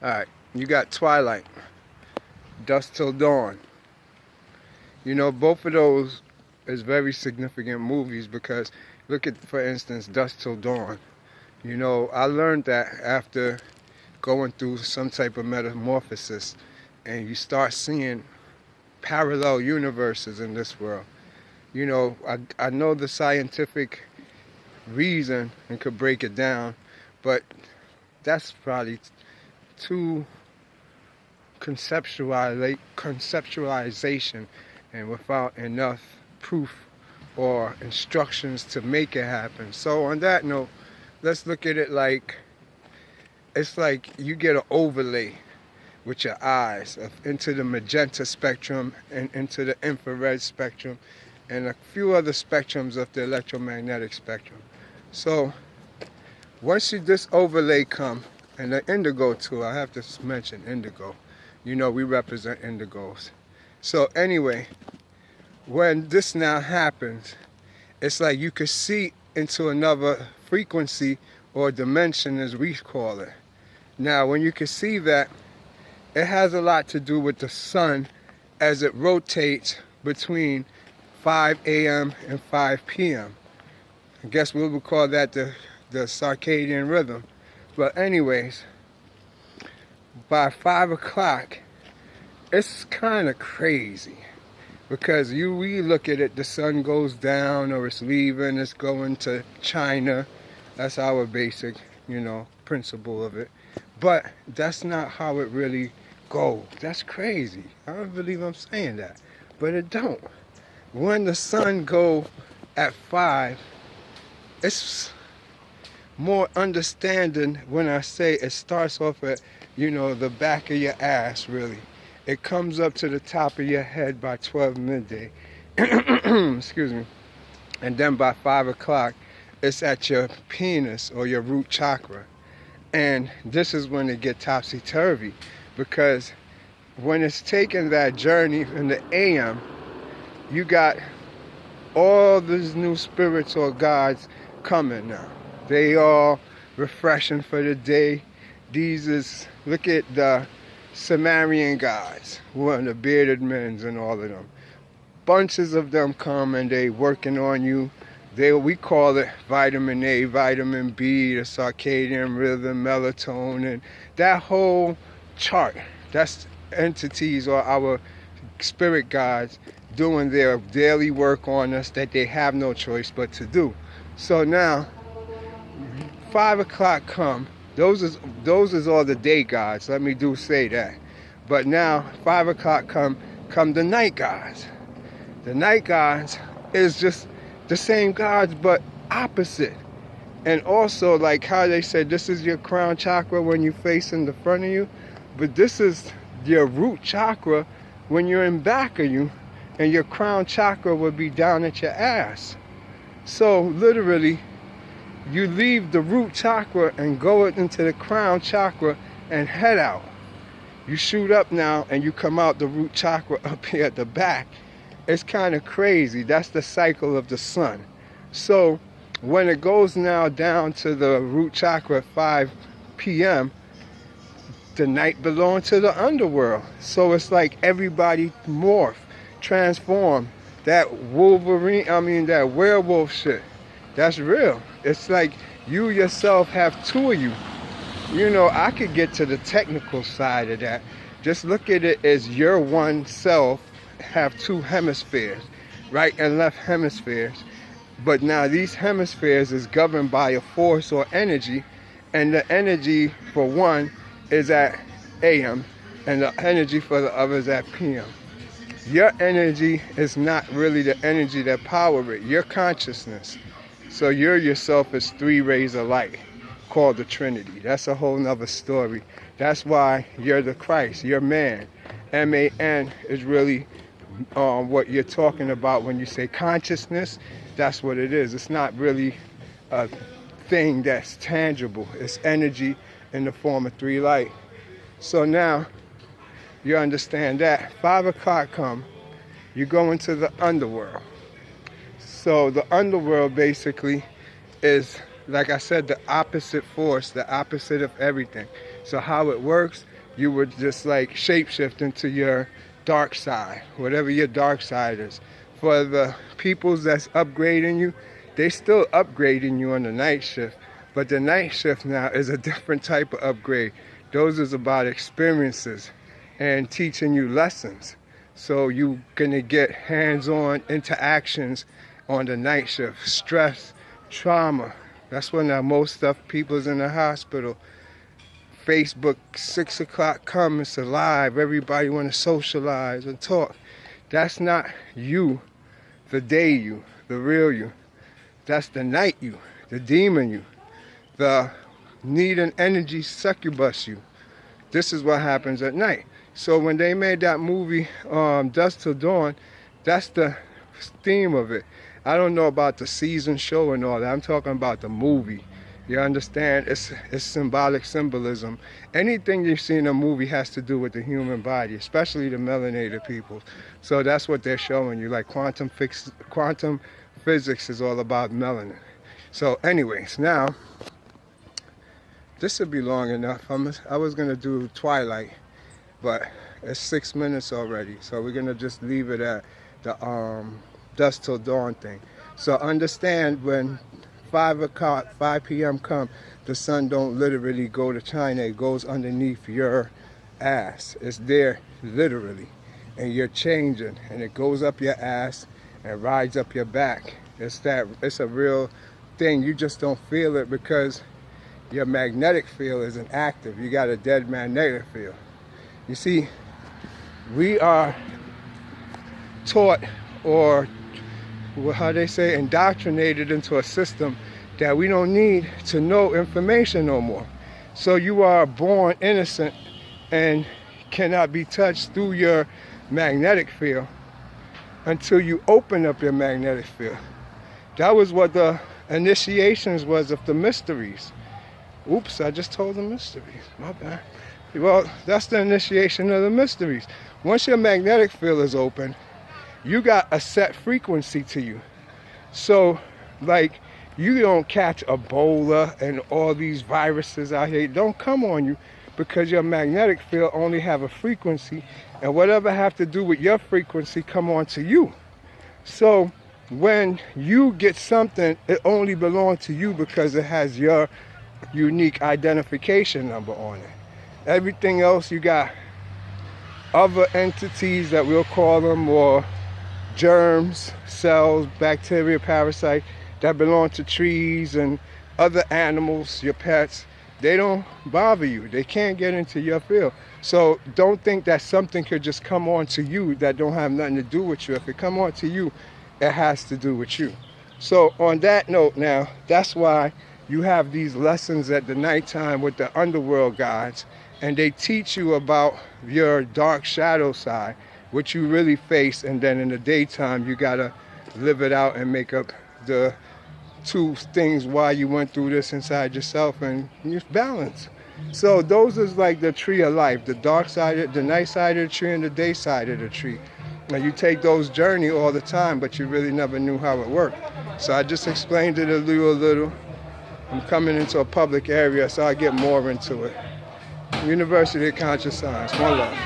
Alright, you got Twilight, Dusk Till Dawn. You know, both of those is very significant movies because look at, for instance, Dusk Till Dawn. You know, I learned that after going through some type of metamorphosis, and you start seeing parallel universes in this world. You know, I know the scientific reason and could break it down, but that's probably too conceptualization and without enough proof or instructions to make it happen. So on that note, let's look at it like it's like you get an overlay with your eyes into the magenta spectrum and into the infrared spectrum and a few other spectrums of the electromagnetic spectrum. So once this overlay come, and the indigo too, I have to mention indigo. You know, we represent indigos. So anyway, when this now happens, it's like you could see into another frequency or dimension, as we call it. Now, when you can see that, it has a lot to do with the sun as it rotates between 5 a.m. and 5 p.m. I guess we would call that the circadian rhythm. But anyways, by 5 o'clock, it's kind of crazy. Because we look at it, the sun goes down or it's leaving, it's going to China. That's our basic, principle of it. But that's not how it really goes. That's crazy. I don't believe I'm saying that. But it don't. When the sun go at 5, it's more understanding when I say it starts off at, the back of your ass, really. It comes up to the top of your head by 12 midday. Excuse me. And then by 5 o'clock, it's at your penis or your root chakra. And this is when it gets topsy-turvy. Because when it's taking that journey in the AM, you got all these new spirits or gods coming now. They all refreshing for the day. Look at the Sumerian gods, who are the bearded men and all of them. Bunches of them come and they working on you. We call it vitamin A, vitamin B, the circadian rhythm, melatonin, that whole chart. That's entities or our spirit guides doing their daily work on us that they have no choice but to do. So now, 5 o'clock come. Those is all the day gods. Let me say that. But now 5 o'clock come the night gods. The night gods is just the same gods but opposite. And also, like how they said this is your crown chakra when you face in the front of you, but this is your root chakra when you're in back of you, and your crown chakra will be down at your ass. So literally, you leave the root chakra and go into the crown chakra and head out. You shoot up now and you come out the root chakra up here at the back. It's kind of crazy. That's the cycle of the sun. So when it goes now down to the root chakra at 5 p.m., the night belongs to the underworld. So it's like everybody morph, transform. That that werewolf shit. That's real. It's like you yourself have two of you. I could get to the technical side of that. Just look at it as your one self have two hemispheres, right and left hemispheres. But now these hemispheres is governed by a force or energy, and the energy for one is at AM, and the energy for the other is at PM. Your energy is not really the energy that power it. Your consciousness. So you're yourself as 3 rays of light called the Trinity. That's a whole nother story. That's why you're the Christ. You're man. M-A-N is really what you're talking about when you say consciousness. That's what it is. It's not really a thing that's tangible. It's energy in the form of 3 light. So now you understand that. 5 o'clock come, you go into the underworld. So the underworld basically is, like I said, the opposite force, the opposite of everything. So how it works, you would just like shapeshift into your dark side, whatever your dark side is. For the peoples that's upgrading you, they still upgrading you on the night shift, but the night shift now is a different type of upgrade. Those is about experiences and teaching you lessons. So you're gonna get hands-on interactions on the night shift. Stress, trauma. That's when most stuff people's in the hospital. Facebook, 6 o'clock come, it's alive. Everybody want to socialize and talk. That's not you, the day you, the real you. That's the night you, the demon you, the need and energy succubus you. This is what happens at night. So when they made that movie, Dusk Till Dawn, that's the theme of it. I don't know about the season show and all that. I'm talking about the movie. You understand? It's symbolic symbolism. Anything you see in a movie has to do with the human body, especially the melanated people. So that's what they're showing you. Like quantum physics is all about melanin. So anyways, now, this would be long enough. I was going to do Twilight, but it's 6 minutes already. So we're going to just leave it at the Dusk Till Dawn thing. So understand when 5 p.m. come, the sun don't literally go to China. It goes underneath your ass. It's there literally. And you're changing. And it goes up your ass and rides up your back. It's a real thing. You just don't feel it because your magnetic field isn't active. You got a dead magnetic field. You see, we are taught, or how they say, indoctrinated into a system that we don't need to know information no more. So you are born innocent and cannot be touched through your magnetic field until you open up your magnetic field. That was what the initiations was of the mysteries. Oops, I just told the mysteries. My bad. Well, that's the initiation of the mysteries. Once your magnetic field is open, you got a set frequency to you. So, like, you don't catch Ebola and all these viruses out here. Don't come on you because your magnetic field only have a frequency, and whatever have to do with your frequency come on to you. So when you get something, it only belongs to you because it has your unique identification number on it. Everything else, you got other entities that we'll call them, or germs, cells, bacteria, parasites that belong to trees and other animals, your pets. They don't bother you. They can't get into your field. So don't think that something could just come on to you that don't have nothing to do with you. If it come on to you, it has to do with you. So on that note now, that's why you have these lessons at the nighttime with the underworld guides, and they teach you about your dark shadow side, which you really face, and then in the daytime you gotta live it out and make up the two things why you went through this inside yourself, and you balance. So those is like the tree of life, the dark side, the night side of the tree and the day side of the tree. And you take those journey all the time, but you really never knew how it worked. So I just explained it a little. I'm coming into a public area, so I get more into it. University of Conscious Science. One love.